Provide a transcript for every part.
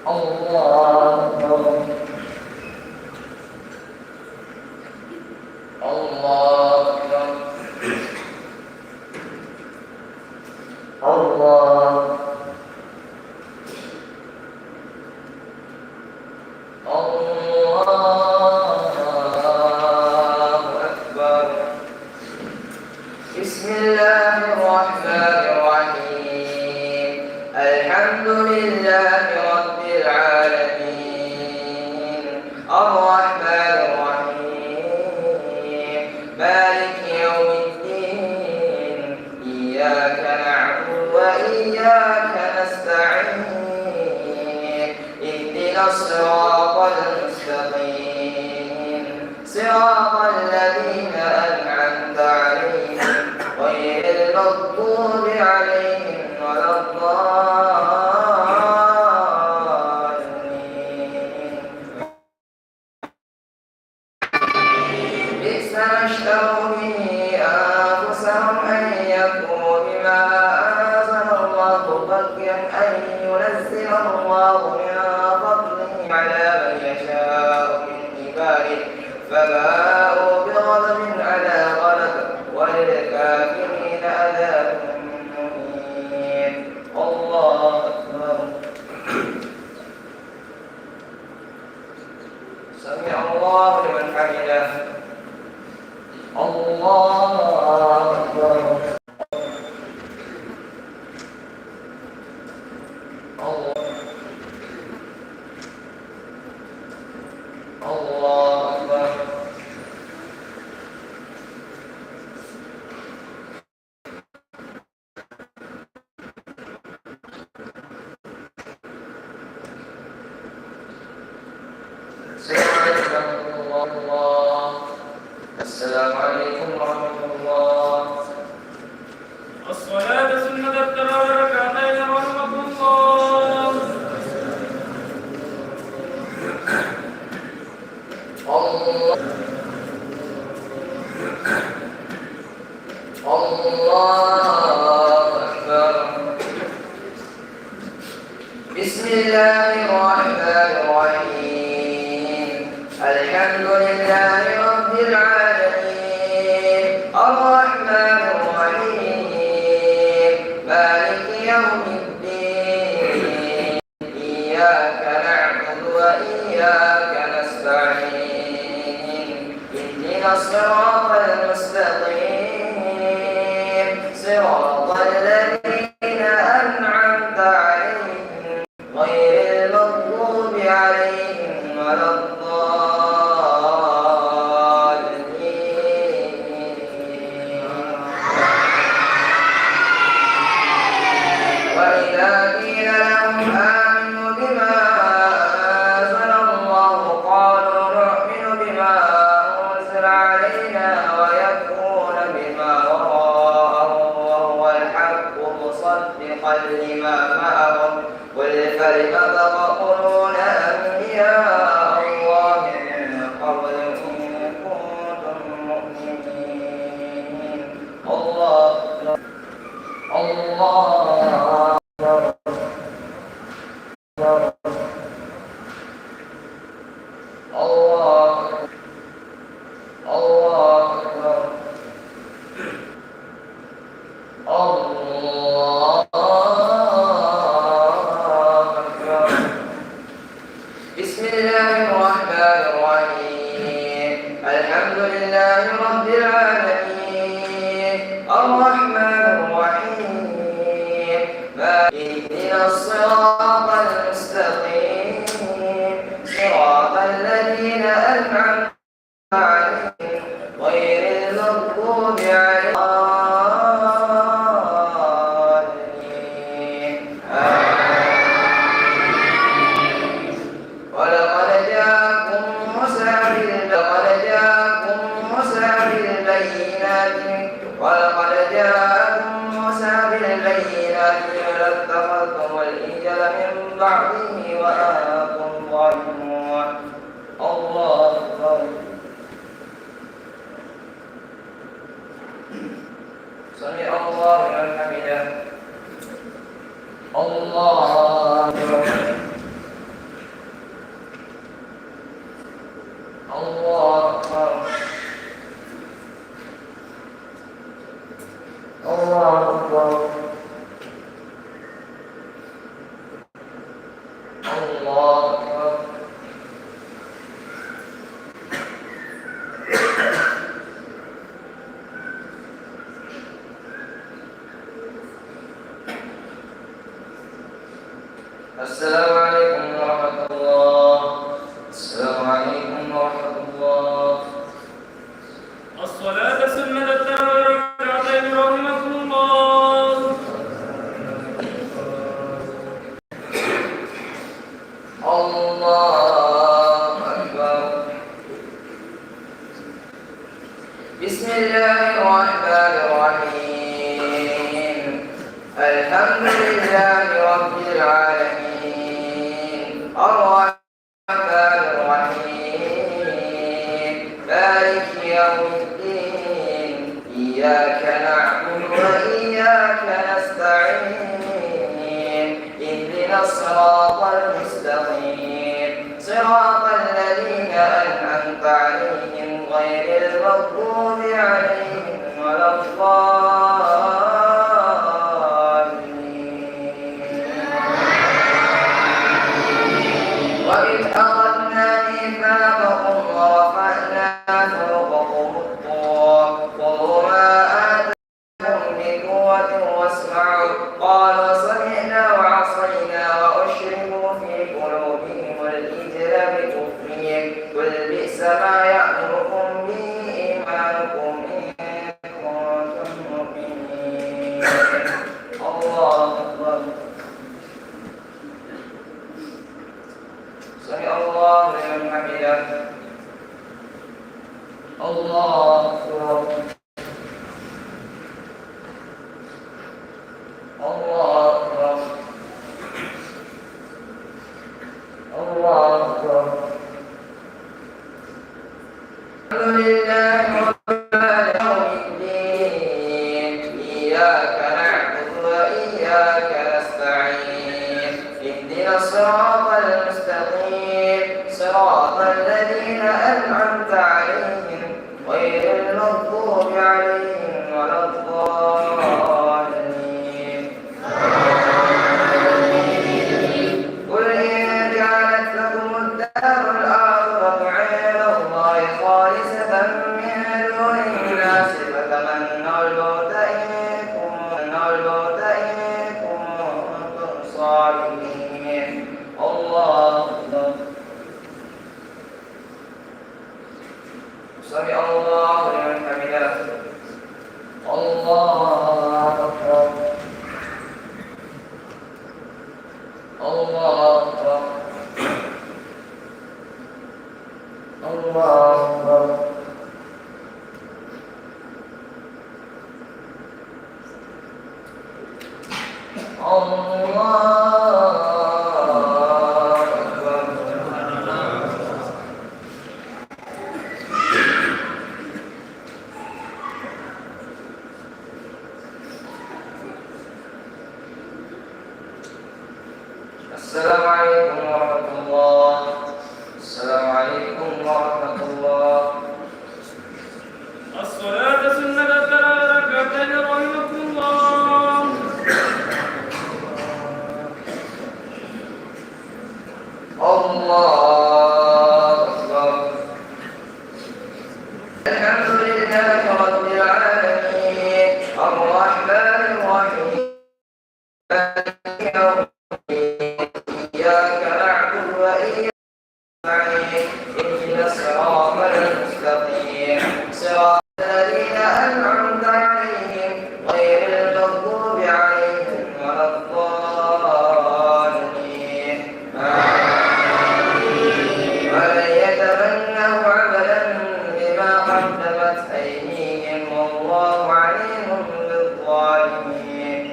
الله أكبر. الله أكبر. الله أكبر. بسم الله الرحمن الرحيم. الحمد لله رب العالمين الرحمن الرحيم مالك يوم الدين إياك نعبد وإياك نستعين اهدنا الصراط المستقيم صراط الذين أنعمت عليهم غير المغضوب عليهم ولا الضالين. بئس ما اشتروا به أنفسهم أن يكفروا بما أنزل الله بغيا أن ينزل الله من فضله على من يشاء من عباده فباءوا بغضب على غضب وللكافرين عذاب مهين. الله أكبر. سمع الله لمن حمده. الله أكبر. الله أكبر. السلام عليكم ورحمة الله. الصلاة سنة التراويح ركعتين رحمكم الله. الله أكبر. بسم الله الرحمن الرحيم. الحمد لله رب العالمين الرحمن الرحيم مالك يوم الدين إياك نعبد وإياك نستعين اهدنا الصراط المستقيم صراط الذين أنعمت عليهم غير المغضوب عليهم ولا الضالين. وإذا قيل لهم آمنوا بما أنزل الله قالوا نؤمن بما أنزل علينا ويكفرون بما وراءه وهو الحق مصدقا لما معهم قل فلم تقتلون أنبياء الله من قبل إن كنتم مؤمنين. الله أكبر. الله الله الله أكبر. الله أكبر. بسم الله الرحمن الرحيم. الحمد لله رب العالمين الرحمن الرحيم اهدنا الصراط المستقيم صراط الذين أنعمت عليهم غير المغضوب عليهم ولقد جاءكم موسى بالبينات فاتخذتم العجل من بعده وأنتم ظالمون. الله أكبر. سمع الله لمن حمده. الله أكبر. الله أكبر. السلام عليكم ورحمة الله. السلام عليكم ورحمة الله. الصلاة سنة التراويح ركعتين رحمكم الله. الله أكبر. بسم الله الرحمن الرحيم. الحمد لله رب العالمين الرحمن الرحيم مالك يوم الدين إياك نعبد وإياك نستعين اهدنا الصراط المستقيم صراط الذين أنعمت عليهم غير المغضوب عليهم ولا وإذ أخذنا ميثاقكم ورفعنا فوقكم الطور خذوا ما آتاكم بقوة واسمعوا قالوا سمعنا وعصينا وأشربوا في قلوبهم العجل بكفرهم قل بئس ما يأمركم به إيمانكم إن كنتم مؤمنين. الله أكبر. سمع الله لمن حمده. الله أكبر. الله أكبر. الله أكبر. الحمد لله رب العالمين إياك نعبد وإياك نستعين اهدنا الصراط المستقيم صراط الذين أنعمت عليهم غير المغضوب عليهم ولا الضالين. قل إن كانت لكم الدار الآخرة عند الله خالصة من دون الناس فتمنوا الموت إن كنتم صادقين. الله أكبر. سمع الله لمن حمده. الله أكبر. الله أكبر. الله أكبر. السلام عليكم ورحمة الله. السلام عليكم ورحمة الله. الصلاة سنة التراويح ركعتين رحمكم الله. الله أكبر. الحمد لله رب العالمين الرحمن الرحيم مالك يوم الدين إياك نعبد وإياك نستعين اهدنا الصراط المستقيم صراط الذين أنعمت عليهم غير المغضوب عليهم ولا الضالين. ولن يتمنوا أبدا بما قدمت أيديهم والله عليم بالظالمين.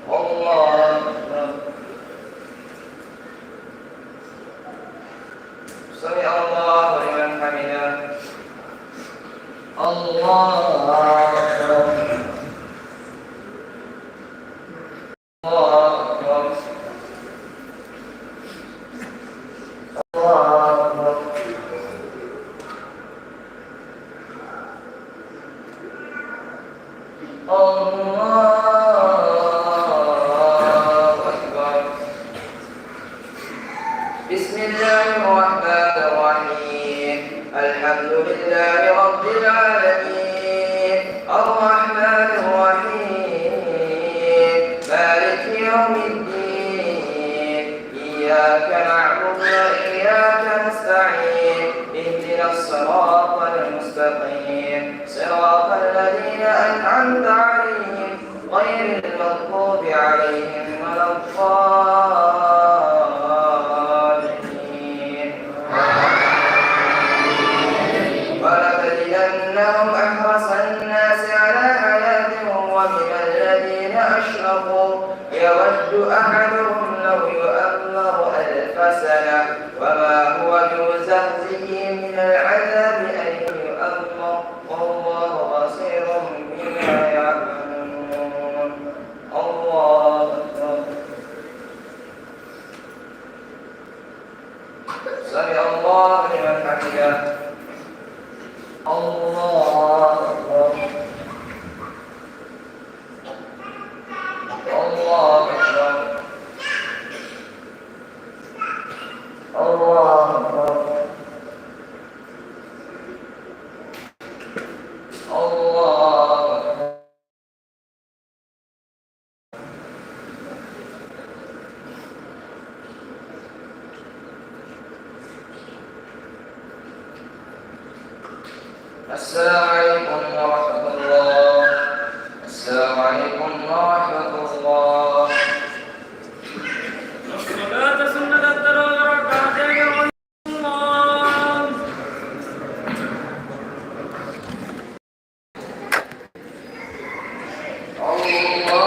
الله أكبر. سمع الله لمن حمده. الله أكبر. الله أكبر. الله أكبر. الله أكبر. بسم الله الرحمن الرحيم الحمد لله رب العالمين الرحمن الرحيم مالك يوم الدين إياك نعبد وإياك نستعين اهدنا الصراط المستقيم صراط الذين أنعمت عليهم غير المغضوب عليهم ولا الضالين ولنبلونهم أحرص الناس على حياة ومن الذين أشركوا يود أحدهم لو يؤمر 1000 سنة وما هو بمزحزحه من العذاب أن يؤمر والله بصير بما يعملون الله أكبر سمع الله لمن حمده الله أكبر الله أكبر الله أكبر الله أكبر السلام عليكم ورحمة الله السلام عليكم ورحمة الله الصلاة سنة التراويح ركعتين الله الله